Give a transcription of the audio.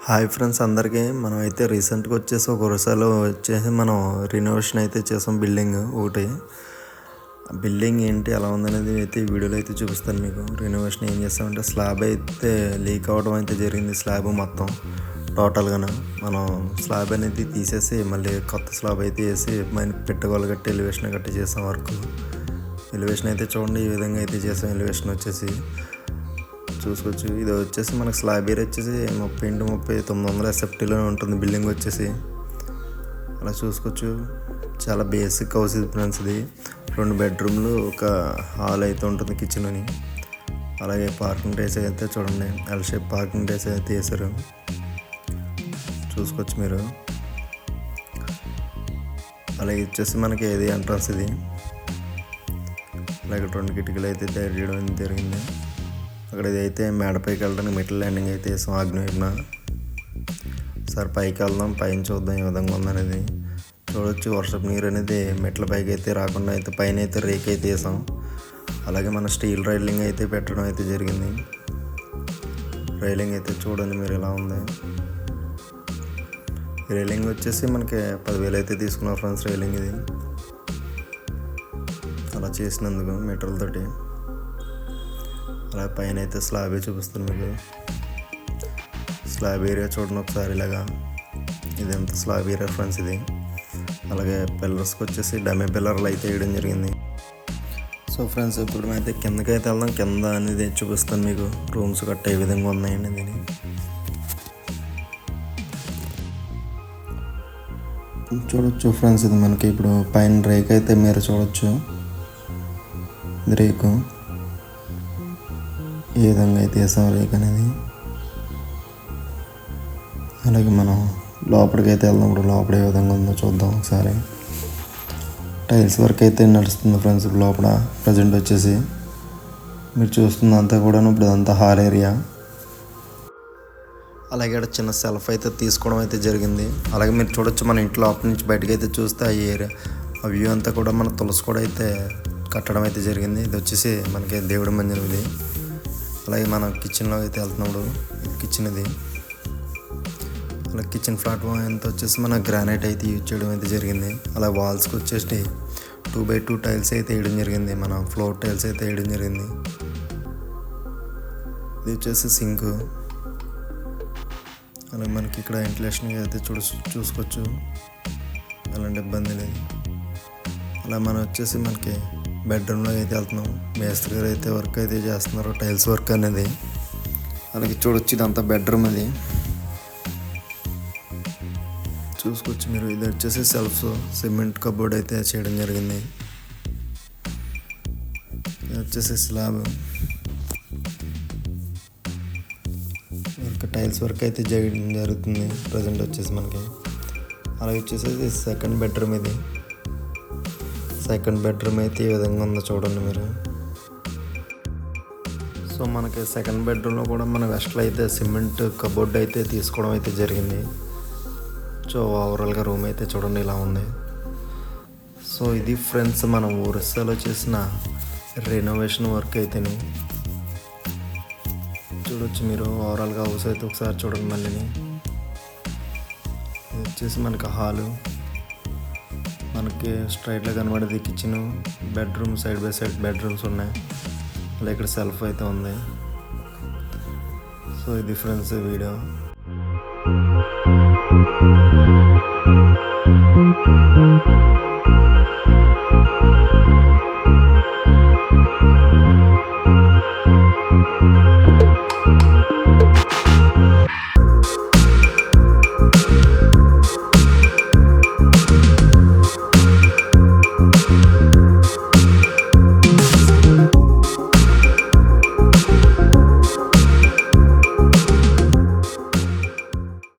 Hi friends అందరికీ మనమైతే రీసెంట్గా వచ్చేసి ఒక వరుసలో వచ్చేసి మనం రినోవేషన్ అయితే చేసాం బిల్డింగ్ ఒకటి. బిల్డింగ్ ఏంటి ఎలా ఉందనేది అయితే ఈ వీడియోలో అయితే చూపిస్తాను మీకు. రినోవేషన్ ఏం చేస్తామంటే స్లాబ్ అయితే లీక్ అవ్వడం అయితే జరిగింది. స్లాబ్ మొత్తం టోటల్గా మనం స్లాబ్ అనేది తీసేసి మళ్ళీ కొత్త స్లాబ్ అయితే వేసి మన పెట్టుకోవాలి గట్టి ఎలివేషన్ గట్టి చేసాం వర్క్. ఎలివేషన్ అయితే చూడండి ఈ విధంగా అయితే చేసాం. ఎలివేషన్ వచ్చేసి చూసుకోవచ్చు. ఇది వచ్చేసి మనకు స్లాబ్ ఏరియా వచ్చేసి 30x30 ఎస్ఎఫ్టీలో ఉంటుంది బిల్డింగ్ వచ్చేసి. అలా చూసుకోవచ్చు. చాలా బేసిక్ హౌస్ ఇది ఫ్రెండ్స్. ఇది 2 బెడ్రూమ్లు ఒక హాల్ అయితే ఉంటుంది కిచెన్ అని. అలాగే పార్కింగ్ డేస్ అయితే చూడండి ఎల్ షేప్ పార్కింగ్ డేస్ అయితే వేసారు చూసుకోవచ్చు మీరు. అలాగే వచ్చేసి మనకి ఏది ఎంట్రన్స్ ఇది. అలాగే 2 కిటికీలు అయితే తయారు చేయడం జరిగింది. అక్కడ ఇదైతే మేడపైకి వెళ్ళడానికి మెటల్ ల్యాండింగ్ అయితే వేసాం ఆగ్నేయన. సార్ పైకి వెళ్దాం, పైన చూద్దాం ఏ విధంగా ఉందనేది. చూడొచ్చు వర్షపు నీరు అనేది మెట్ల పైకి అయితే రాకుండా అయితే పైన అయితే రేక్ అయితే వేసాం. అలాగే మన స్టీల్ రైలింగ్ అయితే పెట్టడం అయితే జరిగింది. రైలింగ్ అయితే చూడండి మీరు ఎలా ఉంది. రైలింగ్ వచ్చేసి మనకి 10,000 అయితే తీసుకున్నాం ఫ్రెండ్స్ రైలింగ్ ఇది. అలా చేసినందుకు మెటల్తోటి. అలా పైన అయితే స్లాబే చూపిస్తుంది మీకు. స్లాబ్ ఏరియా చూడండి ఒకసారి ఇలాగా. ఇది ఎంత స్లాబ్ ఏరియా ఫ్రెండ్స్ ఇది. అలాగే పిల్లర్స్కి వచ్చేసి డమ్మే పిల్లర్లు అయితే వేయడం జరిగింది. సో ఫ్రెండ్స్ ఇప్పుడు అయితే కిందకైతే వెళ్దాం. కింద అనేది చూపిస్తాను మీకు. రూమ్స్ కట్ట ఏ విధంగా ఉన్నాయండి దీన్ని చూడొచ్చు ఫ్రెండ్స్. ఇది మనకి ఇప్పుడు పైన రేక్ అయితే మీరు చూడొచ్చు. ఇది రేకు ఏ విధంగా అయితే వేసాం రేక్ అనేది. అలాగే మనం లోపలికి అయితే వెళ్దాం. లోపల ఏ విధంగా ఉందో చూద్దాం ఒకసారి. టైల్స్ వర్క్ అయితే నడుస్తుంది ఫ్రెండ్స్ ఇప్పుడు లోపల ప్రజెంట్ వచ్చేసి. మీరు చూస్తుందంతా కూడా ఇప్పుడు అదంతా హాల్ ఏరియా. అలాగే ఇక్కడ చిన్న సెల్ఫ్ అయితే తీసుకోవడం అయితే జరిగింది. అలాగే మీరు చూడొచ్చు మన ఇంట్లో లోపల నుంచి బయటకు అయితే చూస్తే ఆ ఏరియా ఆ వ్యూ అంతా కూడా మన తులసి కూడా అయితే కట్టడం అయితే జరిగింది. ఇది వచ్చేసి మనకి దేవుడి మందిరం ఇది. అలాగే మనం కిచెన్లో అయితే వెళ్తున్నాడు. కిచెన్ ఇది. అలాగే కిచెన్ ప్లాట్ఫామ్ ఎంత వచ్చేసి మన గ్రానైట్ అయితే యూజ్ చేయడం అయితే జరిగింది. అలా వాల్స్కి వచ్చేసి 2x2 టైల్స్ అయితే వేయడం జరిగింది. మన ఫ్లోర్ టైల్స్ అయితే వేయడం జరిగింది. ఇది వచ్చేసి సింక్. అలాగే మనకి ఇక్కడ వెంటిలేషన్ అయితే చూసుకోవచ్చు. ఎలాంటి ఇబ్బంది లేదు. అలా మనం వచ్చేసి మనకి బెడ్రూమ్లో అయితే వెళ్తున్నాం. మేస్త్రి గారు అయితే వర్క్ అయితే చేస్తున్నారు టైల్స్ వర్క్ అనేది. అలాగే చూడొచ్చు ఇదంతా బెడ్రూమ్ అది చూసుకోవచ్చు మీరు. ఇది వచ్చేసి సెల్ఫ్ సిమెంట్ కబోర్డ్ అయితే చేయడం జరిగింది. ఇది వచ్చేసి స్లాబ్ వర్క్ టైల్స్ వర్క్ అయితే చేయడం జరుగుతుంది ప్రజెంట్ వచ్చేసి మనకి. అలాగే వచ్చేసి సెకండ్ బెడ్రూమ్ ఇది. సెకండ్ బెడ్రూమ్ అయితే ఈ విధంగా ఉందో చూడండి మీరు. సో మనకి సెకండ్ బెడ్రూమ్లో కూడా మన వెస్ట్లో అయితే సిమెంట్ కబోర్డ్ అయితే తీసుకోవడం అయితే జరిగింది. సో ఓవరాల్గా రూమ్ అయితే చూడండి ఇలా ఉంది. సో ఇది ఫ్రెండ్స్ మనం ఒరిస్సాలో చేసిన రెనోవేషన్ వర్క్ అయితేనే చూడొచ్చు మీరు. ఓవరాల్గా హౌస్ అయితే ఒకసారి చూడండి మళ్ళీ. ఇది వచ్చేసి మనకి హాలు. మనకి స్ట్రైట్గా కనబడేది kitchen, bedroom side by side bedrooms ఉన్నాయి. అలా ఇక్కడ సెల్ఫ్ అయితే ఉంది. సో ఇది ఫ్రెండ్స్ వీడియో.